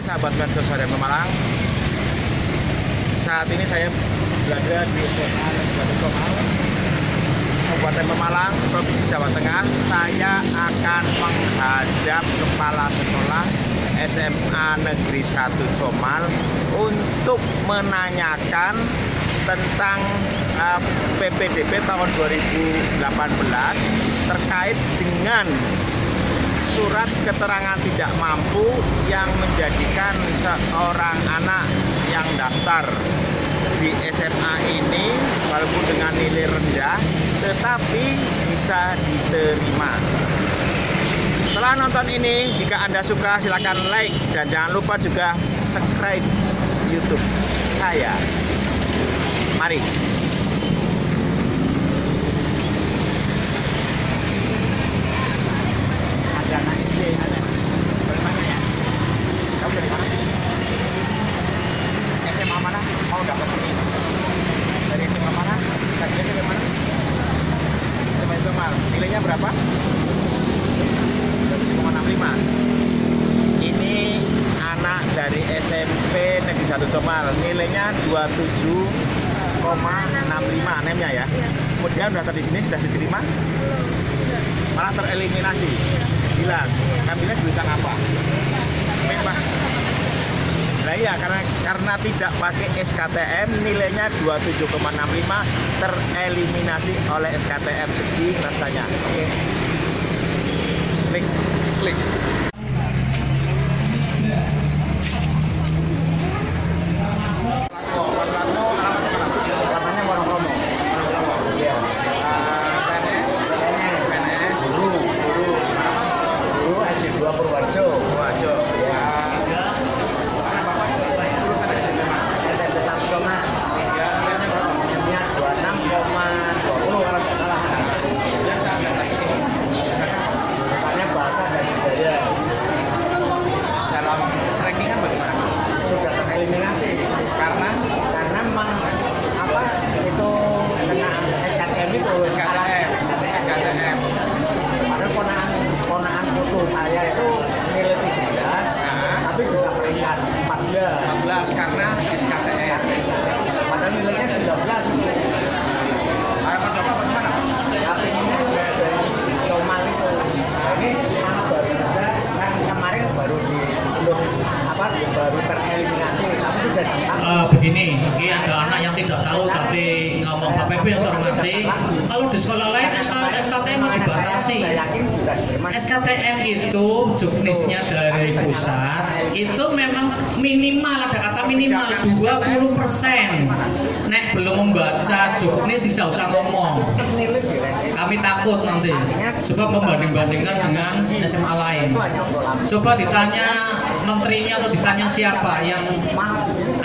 sahabat Medsos Harian Pemalang. Saat ini saya berada di SMA Negeri 1 Comal, Kabupaten Pemalang, Provinsi Jawa Tengah. Saya akan menghadap kepala sekolah SMA Negeri 1 Comal untuk menanyakan tentang PPDB tahun 2018 terkait dengan surat keterangan tidak mampu yang menjadikan seorang anak yang daftar di SMA ini walaupun dengan nilai rendah tetapi bisa diterima. Setelah nonton ini, jika Anda suka silakan like dan jangan lupa juga subscribe YouTube saya. Mari. Ada anak SD, ada. Dari mana ya? Kamu dari mana? SMA mana? Mau dapat sini? Dari SMA mana? Tadi SMA mana? SMA Comal. Nilainya berapa? 2,65. Ini anak dari SMP Negeri 1 Comal. Nilainya 27,65 nemnya ya. Kemudian daftar di sini sudah diterima? Malah tereliminasi. Bilang, ngambilnya jurusan apa? Memang. Nah iya, karena tidak pakai SKTM, nilainya 27,65 tereliminasi oleh SKTM. Sedih rasanya. Oke. Klik. Karena memang apa itu kena SKTM itu SKTM. Padahal ponaan foto saya itu nilai 17, tapi bisa peringkat 14 karena SKTM. Padahal nilainya 19 itu. Harapan Bapak bagaimana? Tapi ini dari Comal itu. Ini anak baru juga kan kemarin baru baru tereliminasi, tapi sudah datang. Begini, ini ada anak yang tidak tahu tapi ngomong Bapak Ibu yang saya hormati. Kalau di sekolah lain SKTM dibatasi. SKTM itu juknisnya dari pusat itu memang minimal, ada kata minimal 20%. Nek belum membaca juknis tidak usah ngomong. Kami takut nanti sebab membanding-bandingkan dengan SMA lain. Coba ditanya menterinya atau ditanya siapa yang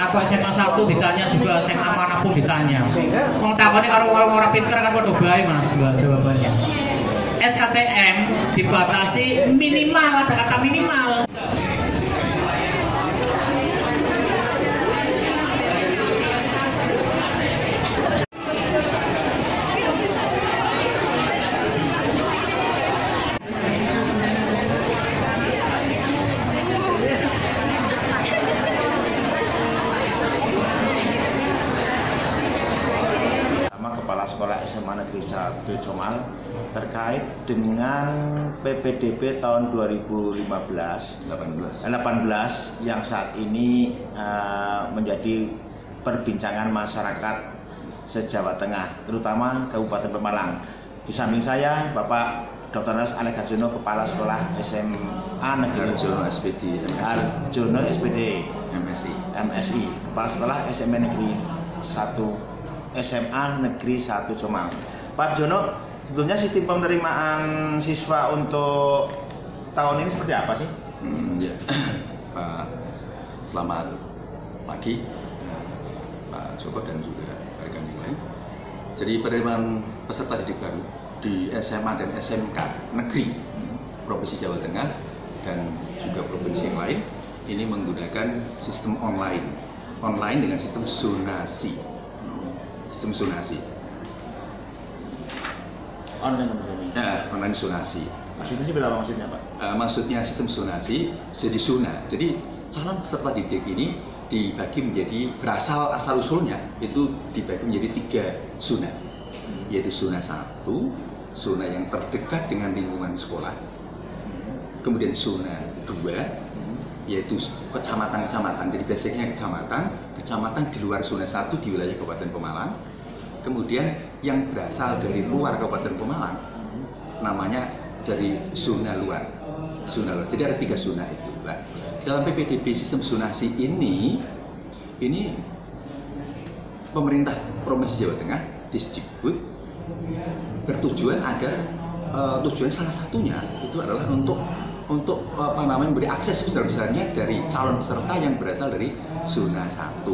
aku SMA 1 ditanya juga SMA manapun ditanya. Wong takone karo orang pinter kan padha bae Mas jawabannya. SKTM dibatasi minimal, ada kata minimal. Sekolah SMA Negeri 1 Comal terkait dengan PPDB tahun 2018 yang saat ini menjadi perbincangan masyarakat se-Jawa Tengah, terutama Kabupaten Pemalang. Di samping saya Bapak Dr. Alex Harjono, Kepala Sekolah SMA Negeri Harjono SPD MSI, Kepala Sekolah SMA Negeri 1 SMA Negeri 1 Comal. Pak Jono, sebetulnya sistem penerimaan siswa untuk tahun ini seperti apa sih? Ya, Pak, selamat pagi Pak Joko dan juga rekan yang lain. Jadi penerimaan peserta didik baru di SMA dan SMK Negeri Provinsi Jawa Tengah dan juga provinsi yang lain ini menggunakan sistem online dengan sistem zonasi. Online zonasi. Maksudnya sih berapa maksudnya Pak? Maksudnya sistem zonasi, jadi calon peserta didik ini dibagi menjadi asal usulnya itu dibagi menjadi 3 zona, yaitu zona 1, zona yang terdekat dengan lingkungan sekolah, kemudian zona 2, yaitu kecamatan-kecamatan, jadi basicnya kecamatan di luar zona 1 di wilayah Kabupaten Pemalang, kemudian yang berasal dari luar Kabupaten Pemalang namanya dari zona luar. Jadi ada 3 zona itu. Nah, dalam PPDB sistem zonasi ini pemerintah Provinsi Jawa Tengah, Disdikbud, bertujuan agar tujuan salah satunya itu adalah untuk memberi akses besar-besarnya dari calon peserta yang berasal dari zona 1.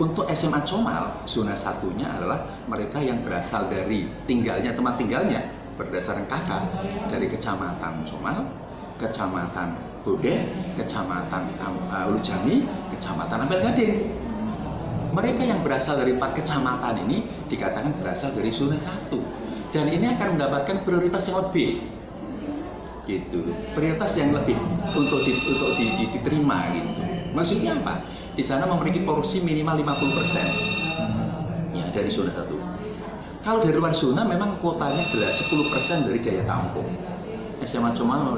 Untuk SMA Comal, zona 1-nya adalah mereka yang berasal dari tempat tinggalnya berdasarkan kakak dari Kecamatan Comal, Kecamatan Bodeh, Kecamatan Ulujami, Kecamatan Ampel Gading. Mereka yang berasal dari 4 kecamatan ini dikatakan berasal dari zona 1, dan ini akan mendapatkan prioritas yang lebih, gitu. Prioritas yang lebih untuk diterima, gitu. Maksudnya apa? Di sana memiliki porsi minimal 50% ya dari zona 1. Kalau dari luar zona memang kuotanya jelas 10% dari daya tampung. SMA Comal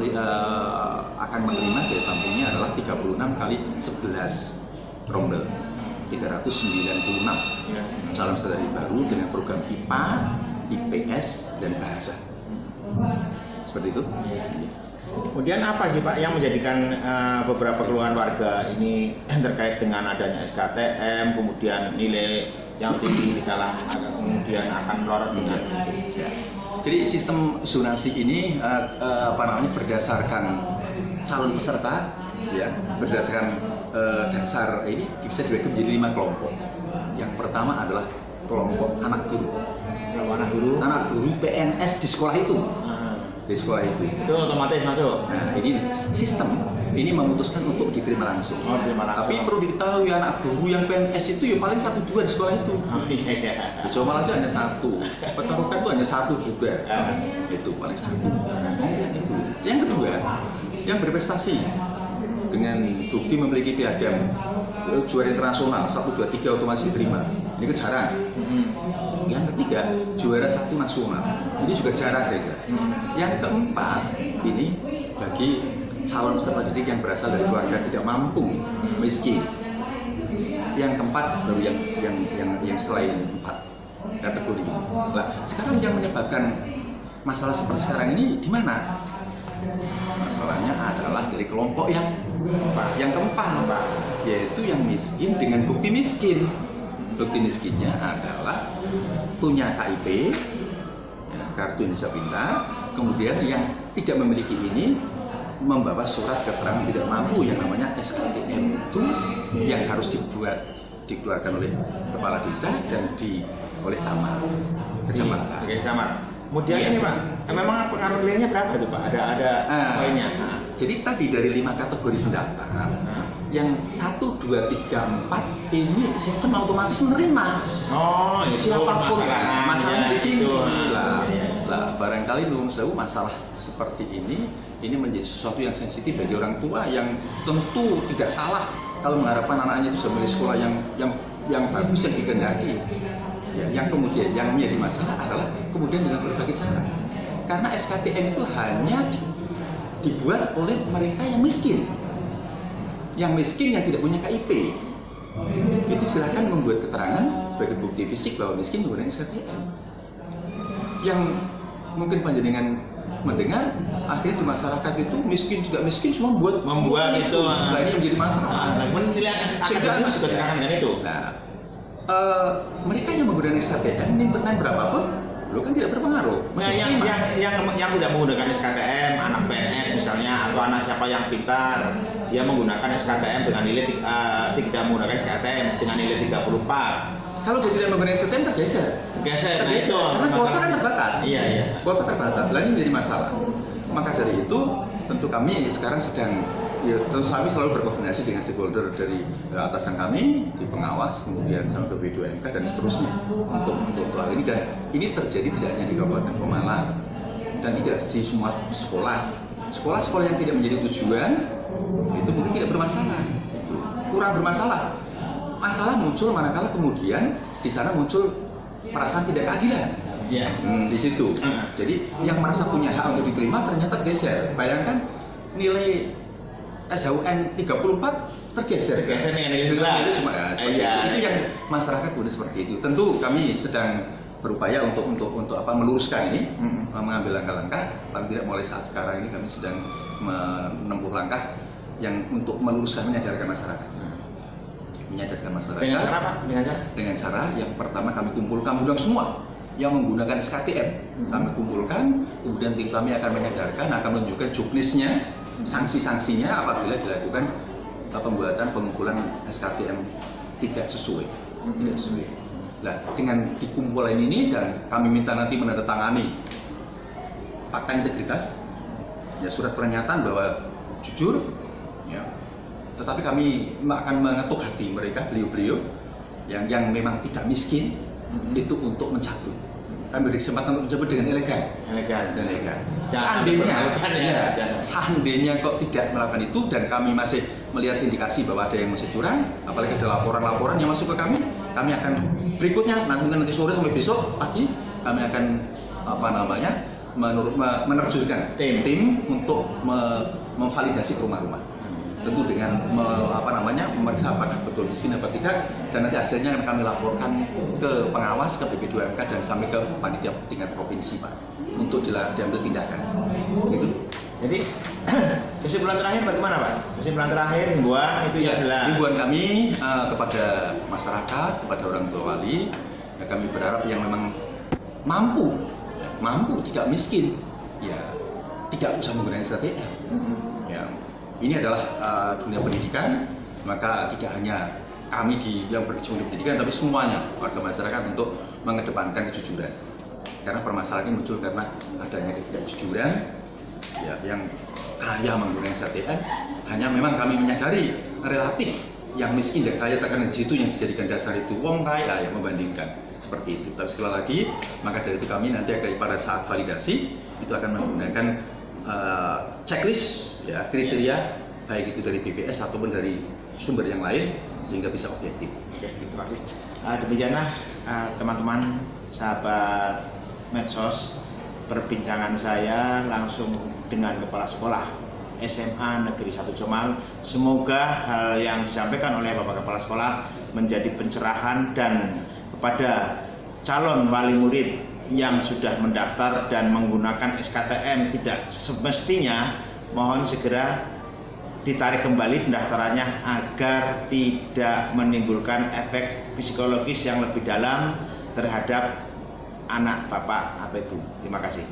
akan menerima daya tampungnya adalah 36 kali 11 rombel, 396 calon peserta didik baru dengan program IPA, IPS, dan bahasa. Seperti itu. Kemudian apa sih Pak yang menjadikan beberapa keluhan warga ini terkait dengan adanya SKTM, kemudian nilai yang tinggi kemudian akan melorot dengan ya. Jadi sistem zonasi ini berdasarkan calon peserta, ya, berdasarkan dasar ini bisa dibagi menjadi 5 kelompok. Yang pertama adalah kelompok anak guru. Anak guru PNS di sekolah itu. Di sekolah itu otomatis masuk. Nah, ini sistem ini memutuskan untuk diterima langsung. Tapi perlu diketahui anak guru yang PNS itu ya paling 1-2 di sekolah itu. Di Comal aja hanya 1, Petarukan itu hanya 1 juga. Itu paling 1. Itu. Yang kedua, yang berprestasi dengan bukti memiliki piagam juara internasional 1, 2, 3 otomatis diterima. Ini kan jarang. Yang ketiga, juara 1 nasional. Ini juga jarang saja. Yang keempat, ini bagi calon peserta didik yang berasal dari keluarga tidak mampu, miskin. Yang keempat baru yang selain 4 kategori ini. Nah, sekarang yang menyebabkan masalah seperti sekarang ini di mana? Masalahnya adalah dari kelompok yang keempat, yaitu yang miskin dengan bukti miskin. Bukti miskinnya adalah punya KIP, ya, Kartu Indonesia Pintar, kemudian yang tidak memiliki ini membawa surat keterangan tidak mampu yang namanya SKTM itu yang harus dikeluarkan oleh kepala desa dan oleh camat, kecamatan. Kemudian ini Pak, memang pengaruh nilainya berapa itu Pak? Ada poinnya. Jadi tadi dari 5 kategori pendaftar, yang 1, 2, 3, 4 ini sistem otomatis menerima. Oh, itu siapapun masalahnya di sini. Lah, barangkali masalah seperti ini menjadi sesuatu yang sensitif bagi orang tua yang tentu tidak salah kalau mengharapkan anaknya bisa memilih sekolah yang bagus yang dikehendaki. Ya, yang kemudian yang menjadi masalah adalah kemudian dengan berbagai cara. Karena SKTM itu hanya dibuat oleh mereka yang miskin. Yang miskin yang tidak punya KIP. Itu silakan membuat keterangan sebagai bukti fisik bahwa miskin menggunakan SKTM. Yang mungkin panjenengan mendengar akhirnya di masyarakat itu miskin tidak miskin semua membuat itu. Nah, ini menjadi masalah. Sehingga juga dikatakan dengan itu. Nah, mereka yang menggunakan SKTM ini dengan berapapun kan tidak berpengaruh. Yang tidak menggunakan SKTM, anak PNS misalnya atau anak siapa yang pintar, dia menggunakan SKTM dengan nilai tidak menggunakan SKTM dengan nilai 34. Kalau dia tidak menggunakan SKTM tergeser. Karena kuota kan terbatas. Iya. Kuota terbatas. Lalu ini menjadi masalah. Maka dari itu tentu kami sekarang tentu kami selalu berkoordinasi dengan stakeholder dari atasan kami di pengawas, kemudian sampai ke B2MK dan seterusnya untuk hal ini. Dan ini terjadi tidak hanya di Kabupaten Pemalang dan tidak di semua sekolah yang tidak menjadi tujuan itu mungkin tidak bermasalah, itu kurang bermasalah. Masalah muncul manakala kemudian di sana muncul perasaan tidak keadilan. Ya. Di situ. Jadi yang merasa punya hak untuk diterima ternyata geser. Bayangkan nilai SHUN 34 tergeser. Tergeser nih nilai 11. Itu yang masyarakat udah seperti itu. Tentu kami sedang berupaya untuk meluruskan ini, mengambil langkah-langkah. Paling tidak mulai saat sekarang ini kami sedang menempuh langkah yang untuk meluruskan, menyadarkan masyarakat. Menyadarkan masyarakat. Dengan cara apa? Dengan cara yang pertama kami kumpulkan undang semua yang menggunakan SKTM. Kami kumpulkan, kemudian tim kami akan menyadarkan, akan menunjukkan juknisnya, sanksi-sanksinya apabila dilakukan pembuatan pengumpulan SKTM tidak sesuai. Nah, dengan dikumpulan ini dan kami minta nanti menandatangani fakta integritas, ya surat pernyataan bahwa jujur, ya. Tetapi kami akan mengetuk hati mereka, beliau-beliau yang memang tidak miskin, itu untuk mencabut. Kami beri kesempatan untuk mencabut dengan elegan. Seandainya kok tidak melakukan itu dan kami masih melihat indikasi bahwa ada yang masih curang, apalagi ada laporan-laporan yang masuk ke kami akan berikutnya nanti sore sampai besok pagi kami akan menerjunkan tim untuk memvalidasi ke rumah-rumah. Tentu dengan memeriksa apakah betul miskin atau tidak, dan nanti hasilnya akan kami laporkan ke pengawas, ke BP2MK dan sampai ke panitia tingkat provinsi, Pak, untuk diambil tindakan. Gitu. Jadi kesimpulan terakhir bagaimana, Pak? Kesimpulan terakhir himbauan itu ya jelas. Himbauan kami kepada masyarakat, kepada orang tua wali, ya kami berharap yang memang mampu tidak miskin, ya tidak usah menggunakan SKTM. Ya. Ini adalah dunia pendidikan, maka tidak hanya kami yang berkecimpung di pendidikan, tapi semuanya warga masyarakat untuk mengedepankan kejujuran. Karena permasalahan ini muncul karena adanya ketidakjujuran, ya, yang kaya menggunakan SKTM. Hanya memang kami menyadari relatif yang miskin dan kaya terkena di situ yang dijadikan dasar itu wong kaya yang membandingkan seperti itu. Tapi sekali lagi, maka dari itu kami nanti pada saat validasi itu akan menggunakan checklist, ya, kriteria baik itu dari BPS ataupun dari sumber yang lain sehingga bisa objektif. Oke, terima kasih. Demikianlah teman-teman sahabat medsos perbincangan saya langsung dengan Kepala Sekolah SMA Negeri 1 Comal. Semoga hal yang disampaikan oleh Bapak Kepala Sekolah menjadi pencerahan dan kepada calon wali murid yang sudah mendaftar dan menggunakan SKTM tidak semestinya, mohon segera ditarik kembali pendaftarannya agar tidak menimbulkan efek psikologis yang lebih dalam terhadap anak bapak atau ibu. Terima kasih.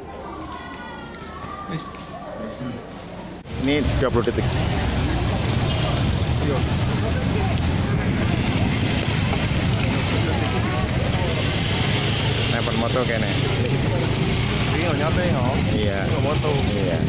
Ini 30 detik. Dapat moto kene. Iya, nyata ya. Iya. Moto. Iya.